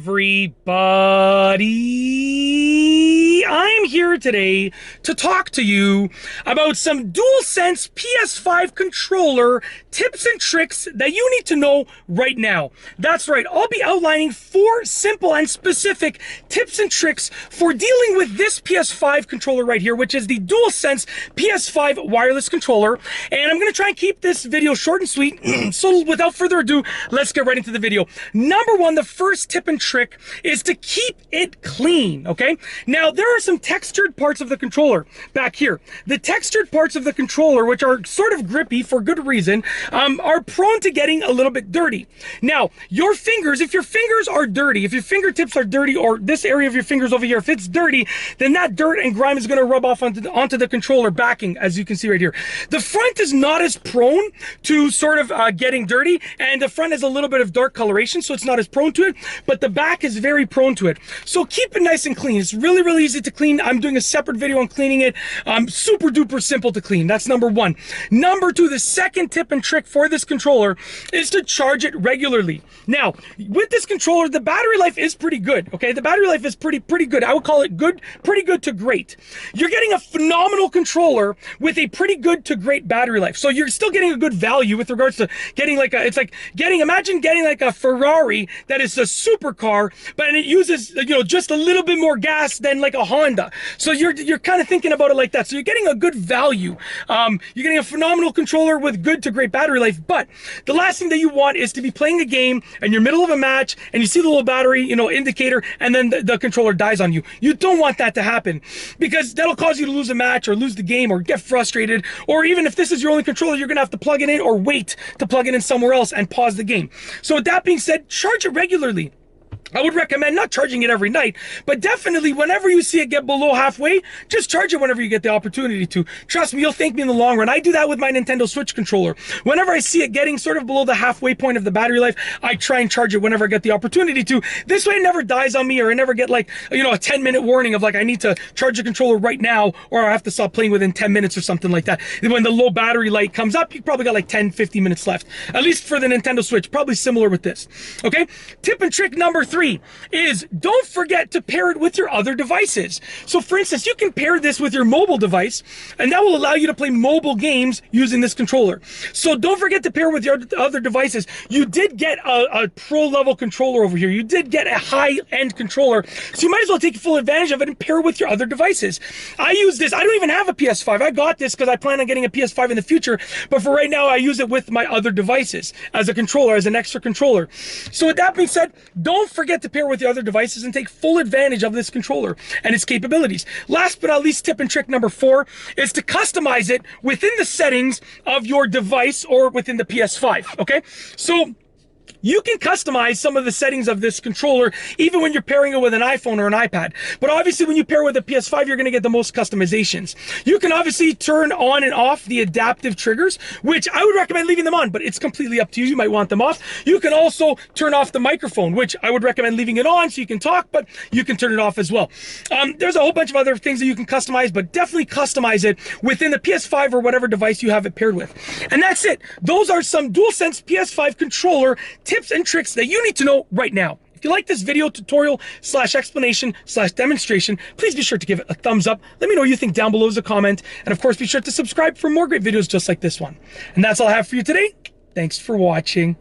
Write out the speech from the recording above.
everybody. I'm here today to talk to you about some Dualsense PS5 controller tips and tricks that you need to know right now. That's right, I'll be outlining 4 simple and specific tips and tricks for dealing with this PS5 controller right here, which is the Dualsense PS5 wireless controller. And I'm going to try and keep this video short and sweet. So without further ado, let's get right into the video. Number 1, the first tip and trick is to keep it clean, okay? Now, there are some textured parts of the controller back here. The textured parts of the controller, which are sort of grippy for good reason, are prone to getting a little bit dirty. Now, your fingers, if your fingers are dirty, if your fingertips are dirty, or this area of your fingers over here, if it's dirty, then that dirt and grime is going to rub off onto the controller backing, as you can see right here. The front is not as prone to sort of getting dirty, and the front has a little bit of dark coloration, so it's not as prone to it, but the back is very prone to it. So keep it nice and clean. It's really, really easy to clean. I'm doing a separate video on cleaning it. Super duper simple to clean. That's number 1. Number 2, the second tip and trick for this controller is to charge it regularly. Now, with this controller, the battery life is pretty good, okay? The battery life is pretty good. I would call it good, pretty good to great. You're getting a phenomenal controller with a pretty good to great battery life. So you're still getting a good value with regards to getting like a, it's like getting, imagine getting like a Ferrari that is a supercar, but it uses, you know, just a little bit more gas than like a Honda. So you're kind of thinking about it like that. So you're getting a good value. You're getting a phenomenal controller with good to great battery life. But the last thing that you want is to be playing a game and you're middle of a match and you see the little battery, you know, indicator, and then the controller dies on you. You don't want that to happen, because that'll cause you to lose a match or lose the game or get frustrated. Or even if this is your only controller, you're gonna have to plug it in or wait to plug it in somewhere else and pause the game. So with that being said, charge it regularly. I would recommend not charging it every night, but definitely whenever you see it get below halfway, just charge it whenever you get the opportunity to. Trust me, you'll thank me in the long run. I do that with my Nintendo Switch controller. Whenever I see it getting sort of below the halfway point of the battery life, I try and charge it whenever I get the opportunity to. This way it never dies on me, or I never get like, you know, a 10-minute warning of like, I need to charge the controller right now, or I have to stop playing within 10 minutes or something like that. When the low battery light comes up, you probably got like 10-50 minutes left, at least for the Nintendo Switch. Probably similar with this, okay? Tip and trick number 3 is don't forget to pair it with your other devices. So for instance, you can pair this with your mobile device, and that will allow you to play mobile games using this controller. So don't forget to pair with your other devices. You did get a pro level controller over here. You did get a high end controller. So you might as well take full advantage of it and pair it with your other devices. I use this. I don't even have a PS5. I got this because I plan on getting a PS5 in the future. But for right now, I use it with my other devices as a controller, as an extra controller. So with that being said, don't forget to pair with your other devices and take full advantage of this controller and its capabilities. Last but not least, tip and trick number 4 is to customize it within the settings of your device or within the PS5, okay? So you can customize some of the settings of this controller even when you're pairing it with an iPhone or an iPad. But obviously when you pair with a PS5, you're going to get the most customizations. You can obviously turn on and off the adaptive triggers, which I would recommend leaving them on, but it's completely up to you. You might want them off. You can also turn off the microphone, which I would recommend leaving it on so you can talk, but you can turn it off as well. There's a whole bunch of other things that you can customize, but definitely customize it within the PS5 or whatever device you have it paired with. And that's it. Those are some Dualsense PS5 controller tips and tricks that you need to know right now. If you like this video tutorial / explanation / demonstration, please be sure to give it a thumbs up. Let me know what you think down below as a comment. And of course, be sure to subscribe for more great videos just like this one. And that's all I have for you today. Thanks for watching.